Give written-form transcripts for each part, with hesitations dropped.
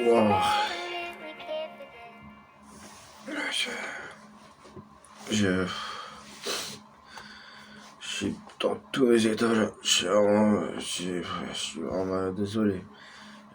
Wow. Je suis dans tous les états là. Je suis vraiment désolé.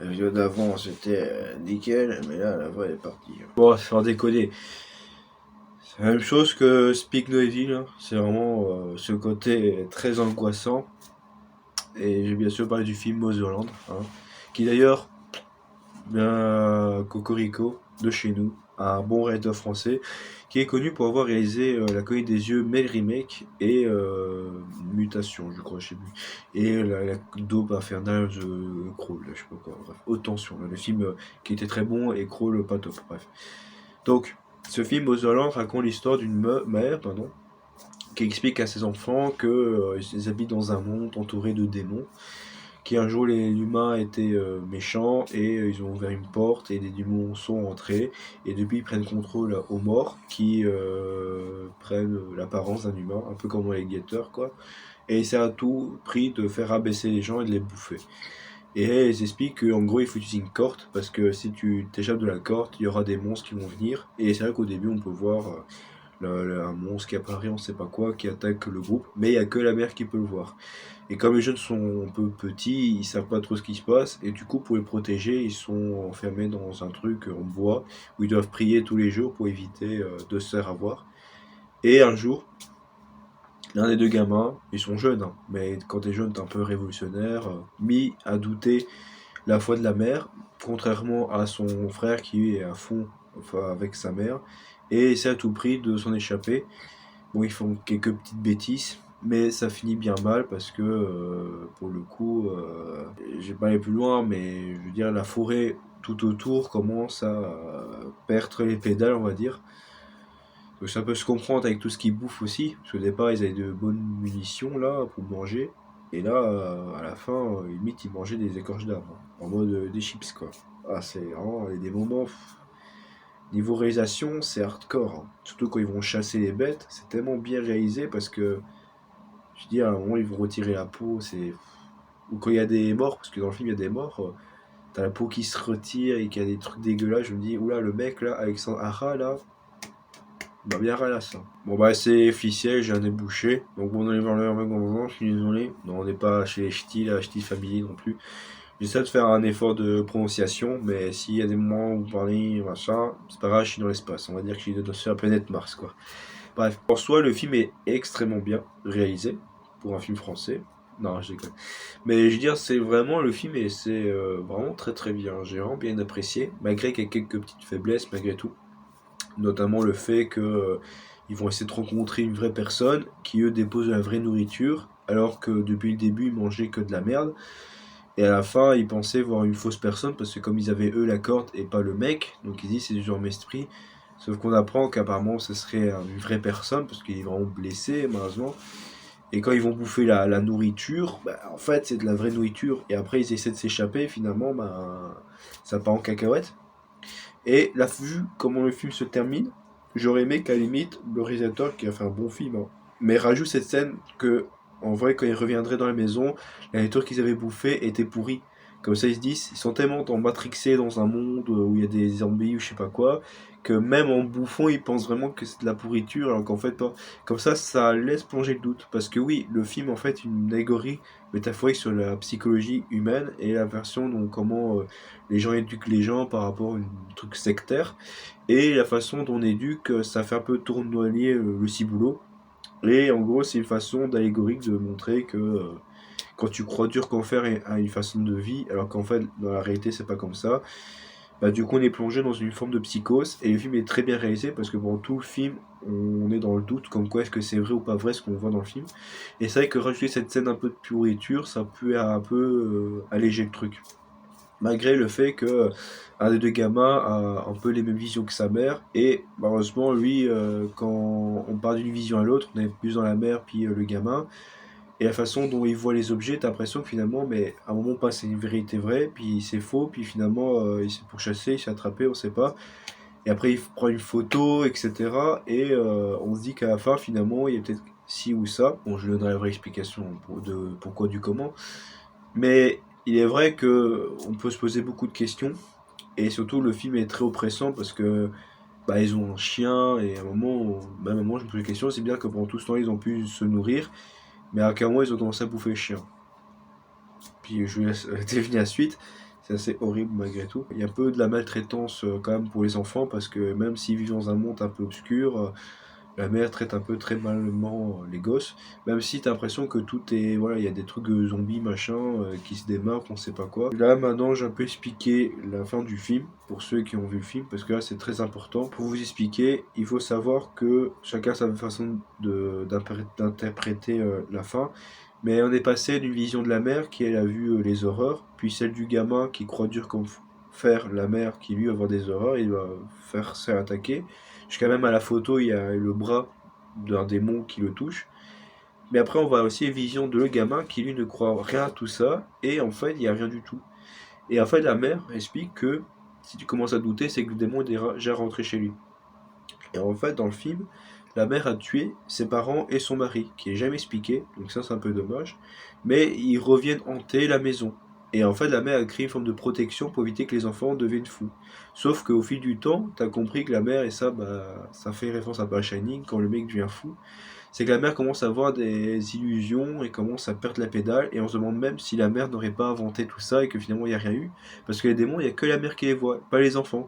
La vidéo d'avant c'était nickel, mais là la voix est partie. Bon, sans déconner. C'est la même chose que Speak No Evil, hein. C'est vraiment ce côté très angoissant. Et j'ai bien sûr parlé du film Motherland, hein, qui d'ailleurs, Cocorico, de chez nous, un bon réalisateur français, qui est connu pour avoir réalisé La Colline des Yeux, mais le remake, et Mutation, je crois, je sais plus. Et la Daube infernale de Crawl, je sais pas quoi, bref, Haute Tension, le film qui était très bon, et Crawl pas top, bref. Donc, ce film Motherland raconte l'histoire d'une mère, pardon, qui explique à ses enfants qu'ils habitent dans un monde entouré de démons, qui un jour les humains étaient méchants et ils ont ouvert une porte et des démons sont entrés et depuis ils prennent contrôle aux morts qui prennent l'apparence d'un humain, un peu comme dans les guetteurs quoi, et c'est à tout prix de faire abaisser les gens et de les bouffer. Et ils expliquent qu'en gros il faut utiliser une corde parce que si tu t'échappes de la corde, il y aura des monstres qui vont venir et c'est vrai qu'au début on peut voir un monstre qui apparaît, on sait pas quoi, qui attaque le groupe, mais il y a que la mère qui peut le voir. Et comme les jeunes sont un peu petits, ils savent pas trop ce qui se passe, et du coup, pour les protéger, ils sont enfermés dans un truc en bois où ils doivent prier tous les jours pour éviter de se faire avoir. Et un jour, l'un des deux gamins, ils sont jeunes, hein, mais quand t'es jeune, t'es un peu révolutionnaire, mis à douter la foi de la mère, contrairement à son frère qui est à fond enfin, avec sa mère, et essaie à tout prix de s'en échapper. Bon, ils font quelques petites bêtises, mais ça finit bien mal parce que, pour le coup, je vais pas aller plus loin, mais je veux dire, la forêt tout autour commence à perdre les pédales, on va dire. Donc ça peut se comprendre avec tout ce qu'ils bouffent aussi, parce qu'au départ, ils avaient de bonnes munitions là pour manger, et là, à la fin, limite, ils mangeaient des écorches d'arbres, en mode des chips quoi. Ah, c'est vraiment des moments. Niveau réalisation, c'est hardcore, hein. Surtout quand ils vont chasser les bêtes, c'est tellement bien réalisé parce que, je dis, à un moment, ils vont retirer la peau, c'est. Ou quand il y a des morts, parce que dans le film, il y a des morts, t'as la peau qui se retire et qu'il y a des trucs dégueulasses, je me dis, oula, le mec là, Alexandre Ara là, il va bien ralasse, hein. Bon, bah, c'est officiel, j'ai un nez bouché, donc bon, on allait voir le mec en moment, je suis désolé. Non, on n'est pas chez les ch'tis, là, ch'tis Family non plus. J'essaie de faire un effort de prononciation, mais s'il y a des moments où vous parlez, machin, c'est pas grave, je suis dans l'espace. On va dire que je suis sur la planète Mars, quoi. Bref, en soi, le film est extrêmement bien réalisé pour un film français. Non, je déconne. Mais je veux dire, c'est vraiment le film et c'est vraiment très très bien. J'ai vraiment bien apprécié, malgré qu'il y ait quelques petites faiblesses, malgré tout. Notamment le fait que ils vont essayer de rencontrer une vraie personne qui eux déposent de la vraie nourriture, alors que depuis le début ils mangeaient que de la merde. Et à la fin, ils pensaient voir une fausse personne parce que comme ils avaient eux la corde et pas le mec, donc ils disent c'est du genre esprit. Sauf qu'on apprend qu'apparemment ce serait une vraie personne parce qu'il est vraiment blessé malheureusement. Et quand ils vont bouffer la nourriture, bah, en fait c'est de la vraie nourriture. Et après ils essaient de s'échapper, finalement bah, ça part en cacahuète. Et la vue, comment le film se termine, j'aurais aimé qu'à la limite le réalisateur qui a fait un bon film, hein, mais rajoute cette scène que en vrai quand ils reviendraient dans la maison, la nourriture qu'ils avaient bouffée était pourrie. Comme ça ils se disent, ils sont tellement matrixés dans un monde où il y a des zombies ou je sais pas quoi, que même en bouffant ils pensent vraiment que c'est de la pourriture alors qu'en fait pas. Comme ça laisse plonger le doute. Parce que oui, le film en fait une allégorie métaphorique sur la psychologie humaine et la version dont comment les gens éduquent les gens par rapport à un truc sectaire et la façon dont on éduque, ça fait un peu tournoyer le ciboulot. Et en gros, c'est une façon d'allégorique de montrer que quand tu crois dur qu'en faire a une façon de vie, alors qu'en fait, dans la réalité, c'est pas comme ça. Bah, du coup, on est plongé dans une forme de psychose et le film est très bien réalisé parce que pendant tout le film, on est dans le doute comme quoi est-ce que c'est vrai ou pas vrai ce qu'on voit dans le film. Et c'est vrai que rajouter cette scène un peu de pourriture, ça peut un peu alléger le truc. Malgré le fait que un des deux gamins a un peu les mêmes visions que sa mère et malheureusement lui quand on part d'une vision à l'autre on est plus dans la mère puis le gamin et la façon dont il voit les objets t'as l'impression que finalement mais à un moment passe une vérité vraie puis c'est faux puis finalement il s'est pourchassé il s'est attrapé on sait pas et après il prend une photo etc et on se dit qu'à la fin finalement il y a peut-être ci ou ça bon je lui donnerai la vraie explication de pourquoi du comment mais il est vrai que on peut se poser beaucoup de questions, et surtout le film est très oppressant parce que bah, ils ont un chien, et à un moment, même à un moment je me pose la question, c'est bien que pendant tout ce temps ils ont pu se nourrir, mais à quel moment ils ont commencé à bouffer le chien. Puis je vous laisse deviner la suite. C'est assez horrible malgré tout. Il y a un peu de la maltraitance quand même pour les enfants parce que même s'ils vivent dans un monde un peu obscur, la mère traite un peu très malement les gosses. Même si t'as l'impression que tout est. Voilà, il y a des trucs zombies machin qui se démarquent, on sait pas quoi. Là maintenant j'ai un peu expliqué la fin du film pour ceux qui ont vu le film parce que là c'est très important. Pour vous expliquer, il faut savoir que chacun a sa façon d'interpréter la fin. Mais on est passé d'une vision de la mère qui elle a vu les horreurs, puis celle du gamin qui croit dur comme fer la mère qui lui va voir des horreurs, il va faire se faire attaquer. Jusqu'à même à la photo, il y a le bras d'un démon qui le touche. Mais après, on voit aussi une vision de le gamin qui lui ne croit rien à tout ça, et en fait, il n'y a rien du tout. Et en fait, la mère explique que si tu commences à douter, c'est que le démon est déjà rentré chez lui. Et en fait, dans le film, la mère a tué ses parents et son mari, qui est jamais expliqué, donc ça c'est un peu dommage. Mais ils reviennent hanter la maison. Et en fait, la mère a créé une forme de protection pour éviter que les enfants deviennent fous. Sauf qu'au fil du temps, t'as compris que la mère, et ça, bah, ça fait référence à pas Shining, quand le mec devient fou, c'est que la mère commence à avoir des illusions et commence à perdre la pédale, et on se demande même si la mère n'aurait pas inventé tout ça et que finalement il n'y a rien eu. Parce que les démons, il n'y a que la mère qui les voit, pas les enfants.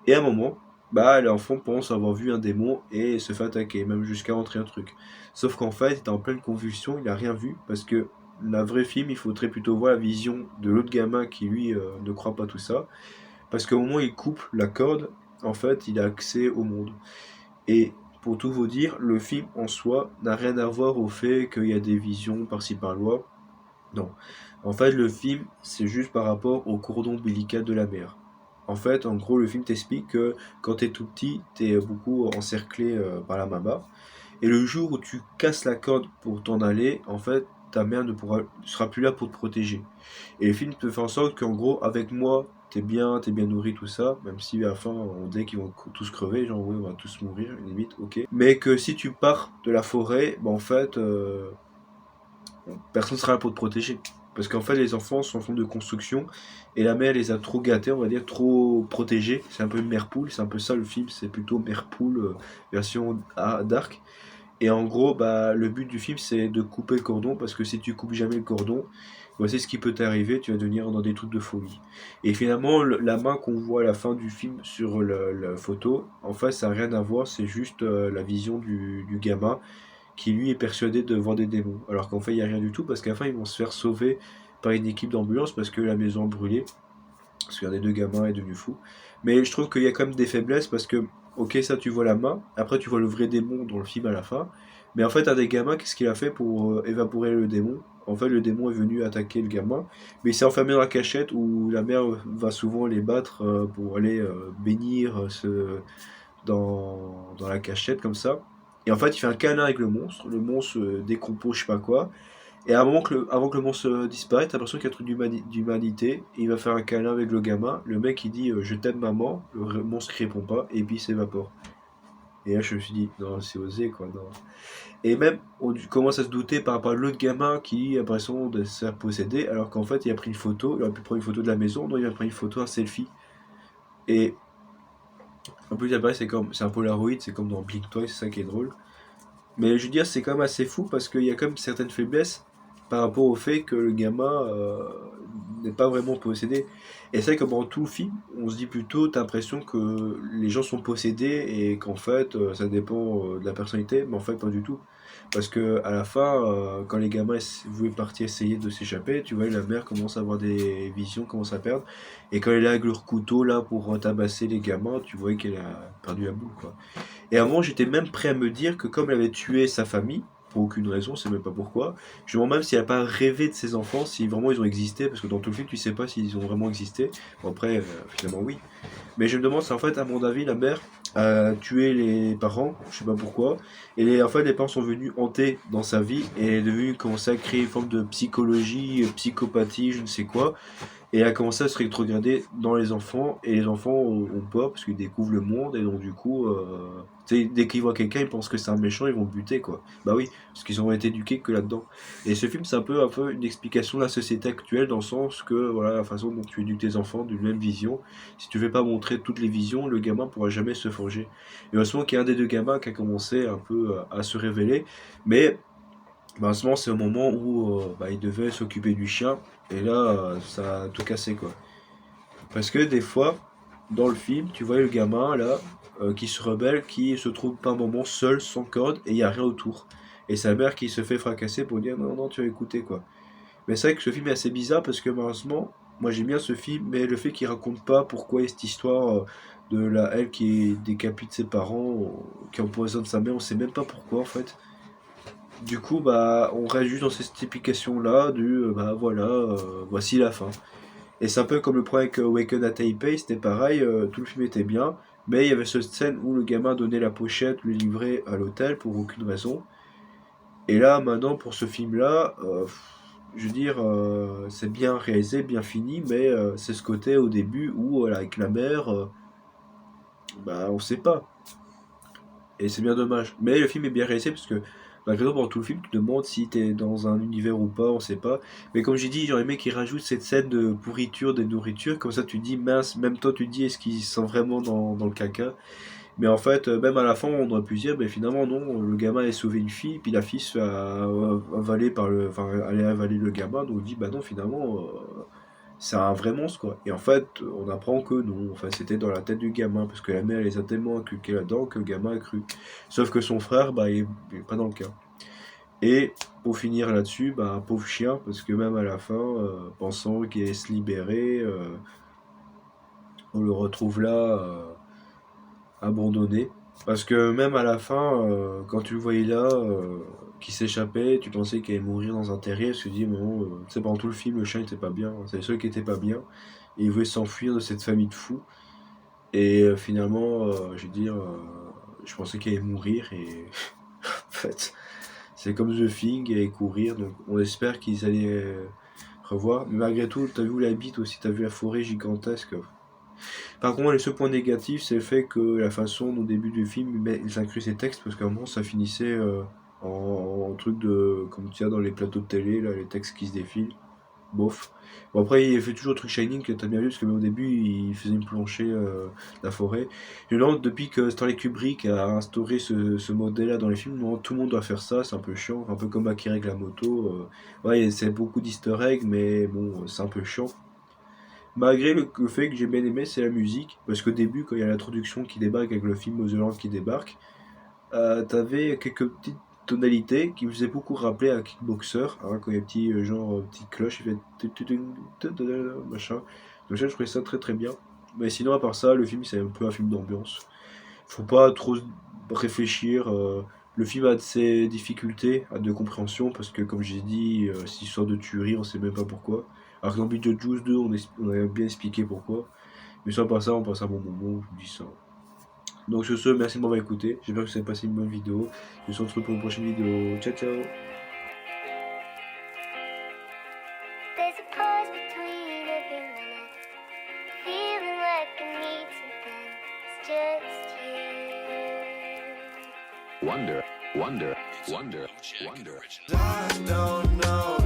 Et à un moment, bah, l'enfant pense avoir vu un démon et se fait attaquer, même jusqu'à rentrer un truc. Sauf qu'en fait, il est en pleine convulsion, il a rien vu, parce que la vraie film, il faudrait plutôt voir la vision de l'autre gamin qui, lui, ne croit pas tout ça. Parce qu'au moment où il coupe la corde, en fait, il a accès au monde. Et pour tout vous dire, le film en soi n'a rien à voir au fait qu'il y a des visions par-ci par-là. Non. En fait, le film, c'est juste par rapport au cordon ombilical de la mère. En fait, en gros, le film t'explique que quand t'es tout petit, t'es beaucoup encerclé par la maman. Et le jour où tu casses la corde pour t'en aller, en fait, ta mère ne sera plus là pour te protéger. Et le film te fait en sorte qu'en gros, avec moi, t'es bien nourri, tout ça, même si à la fin, on dit qu'ils vont tous crever, genre, oui, on va tous mourir, limite, ok. Mais que si tu pars de la forêt, bah, en fait, personne ne sera là pour te protéger. Parce qu'en fait, les enfants sont en forme de construction et la mère les a trop gâtés, on va dire, trop protégés. C'est un peu mère poule, c'est un peu ça le film, c'est plutôt mère poule version dark. Et en gros, bah, le but du film, c'est de couper le cordon parce que si tu coupes jamais le cordon, voici ce qui peut t'arriver, tu vas devenir dans des trucs de folie. Et finalement, la main qu'on voit à la fin du film sur la photo, en fait, ça n'a rien à voir, c'est juste la vision du gamin qui lui est persuadé de voir des démons. Alors qu'en fait, il n'y a rien du tout, parce qu'à la fin, ils vont se faire sauver par une équipe d'ambulance parce que la maison a brûlé, parce qu'un des deux gamins est devenu fou. Mais je trouve qu'il y a quand même des faiblesses parce que, ok, ça tu vois la main, après tu vois le vrai démon dans le film à la fin, mais en fait, un des gamins, qu'est-ce qu'il a fait pour évaporer le démon? En fait, le démon est venu attaquer le gamin, mais il s'est enfermé dans la cachette où la mère va souvent les battre pour aller bénir dans la cachette comme ça. Et en fait, il fait un câlin avec le monstre décompose, je sais pas quoi. Et à un moment avant que le monstre disparaisse, t'as l'impression qu'il y a un truc d'humanité. Et il va faire un câlin avec le gamin. Le mec, il dit je t'aime, maman. Le monstre qui répond pas. Et puis il s'évapore. Et là, je me suis dit non, c'est osé quoi. Non. Et même, on commence à se douter par rapport à l'autre gamin qui a l'impression de se faire posséder. Alors qu'en fait, il a pris une photo. Il aurait pu prendre une photo de la maison. Non, il a pris une photo, un selfie. Et en plus, après, c'est un Polaroid. C'est comme dans Blink Toy. C'est ça qui est drôle. Mais je veux dire, c'est quand même assez fou parce qu'il y a quand même certaines faiblesses par rapport au fait que le gamin n'est pas vraiment possédé. Et c'est vrai que pendant tout le film, on se dit plutôt, t'as l'impression que les gens sont possédés et qu'en fait, ça dépend de la personnalité, mais en fait, pas du tout. Parce que à la fin, quand les gamins voulaient partir essayer de s'échapper, tu vois, la mère commence à avoir des visions, commence à perdre. Et quand elle est là avec leur couteau là pour tabasser les gamins, tu vois qu'elle a perdu la boule, quoi. Et à un moment, j'étais même prêt à me dire que comme elle avait tué sa famille, pour aucune raison, c'est même pas pourquoi, je me demande même si elle a pas rêvé de ses enfants, si vraiment ils ont existé, parce que dans tout le film, tu sais pas s'ils ont vraiment existé. Bon, après, finalement, oui. Mais je me demande si en fait, à mon avis, la mère a tué les parents, je sais pas pourquoi, et en fait, les parents sont venus hanter dans sa vie et est devenu commencer à créer une forme de psychologie, psychopathie, je ne sais quoi, Et elle a commencé à se rétrograder dans les enfants, et les enfants ont peur parce qu'ils découvrent le monde, et donc du coup, tu sais, dès qu'ils voient quelqu'un, ils pensent que c'est un méchant, ils vont le buter, quoi. Bah oui, parce qu'ils ont été éduqués que là-dedans. Et ce film, c'est un peu une explication de la société actuelle, dans le sens que, voilà, la façon dont tu éduques tes enfants d'une même vision, si tu ne veux pas montrer toutes les visions, le gamin pourra jamais se forger. Et heureusement qu'il y a un des deux gamins qui a commencé un peu à se révéler, mais malheureusement, c'est au moment où bah, il devait s'occuper du chien, et là, ça a tout cassé, quoi. Parce que des fois, dans le film, tu vois le gamin là, qui se rebelle, qui se trouve par un moment seul, sans corde, et il n'y a rien autour. Et sa mère qui se fait fracasser pour dire non, non, tu vas écouter quoi. Mais c'est vrai que ce film est assez bizarre parce que malheureusement, moi j'aime bien ce film, mais le fait qu'il raconte pas pourquoi il y a cette histoire de la elle qui décapite ses parents, qui empoisonne sa mère, on sait même pas pourquoi en fait. Du coup, bah, on reste juste dans cette explication là du bah voilà, voici la fin. Et c'est un peu comme le problème avec Waken à Taipei, c'était pareil, tout le film était bien, mais il y avait cette scène où le gamin donnait la pochette, lui livrait à l'hôtel pour aucune raison. Et là, maintenant, pour ce film-là, je veux dire, c'est bien réalisé, bien fini, mais c'est ce côté au début où, voilà, avec la mère, bah, on sait pas. Et c'est bien dommage. Mais le film est bien réalisé parce que malgré tout, pendant tout le film, tu te demandes si t'es dans un univers ou pas, on sait pas. Mais comme j'ai dit, j'aurais aimé qu'ils rajoutent cette scène de pourriture des nourritures. Comme ça, tu te dis, mince, même toi, tu te dis, est-ce qu'ils sont vraiment dans le caca? Mais en fait, même à la fin, on aurait pu se dire, mais finalement, non, le gamin a sauvé une fille, puis la fille se fait avaler par le. Enfin, aller avaler le gamin. Donc on dit, bah non, finalement. C'est un vrai monstre quoi. Et en fait, on apprend que non, enfin c'était dans la tête du gamin, parce que la mère les a tellement inculqués là-dedans que le gamin a cru. Sauf que son frère, bah il est pas dans le cas. Et pour finir là-dessus, bah pauvre chien, parce que même à la fin, pensant qu'il allait se libérer, on le retrouve là, abandonné. Parce que même à la fin, quand tu le voyais là, qui s'échappait, tu pensais qu'il allait mourir dans un terrier, parce que tu dis, bon, tu sais, pendant tout le film, le chien était pas bien, c'est le seul qui était pas bien, et il voulait s'enfuir de cette famille de fous. Et finalement, je veux dire, je pensais qu'il allait mourir, et en fait, c'est comme The Thing, il allait courir, donc on espère qu'ils allaient revoir. Mais malgré tout, t'as vu la bite aussi, t'as vu la forêt gigantesque. Par contre, le seul point négatif, c'est le fait que la façon dont au début du film, ils incluent ces textes, parce qu'à un moment, ça finissait en truc de, comme tu as dans les plateaux de télé, là, les textes qui se défilent. Bof. Bon, après, il fait toujours le truc Shining que t'as bien vu, parce que même au début, il faisait une plancher la forêt. Je me demande, depuis que Stanley Kubrick a instauré ce modèle-là dans les films, non, tout le monde doit faire ça, c'est un peu chiant, un peu comme Akira avec la moto. Ouais, c'est beaucoup d'easter eggs, mais bon, c'est un peu chiant. Malgré le fait que j'ai bien aimé, c'est la musique. Parce qu'au début, quand il y a l'introduction qui débarque avec le film The Land qui débarque, t'avais quelques petites tonalités qui me faisaient beaucoup rappeler à Kickboxer. Hein, quand il y a des petits, genre, petites cloches, il fait machin. Donc ça, je trouvais ça très très bien. Mais sinon, à part ça, le film, c'est un peu un film d'ambiance. Faut pas trop réfléchir. Le film a de ses difficultés de compréhension parce que, comme j'ai dit, c'est une histoire de tuerie, on sait même pas pourquoi. Alors que dans Beetlejuice 2, on a bien expliqué pourquoi. Mais sans pas ça, on passe un bon moment, je vous dis ça. Donc sur ce, merci de m'avoir écouté. J'espère que vous avez passé une bonne vidéo. Je vous retrouve pour une prochaine vidéo. Ciao ciao. There's a pause between every minute, feeling like I need something. It's just you. Wonder, wonder, wonder, wonder. I don't know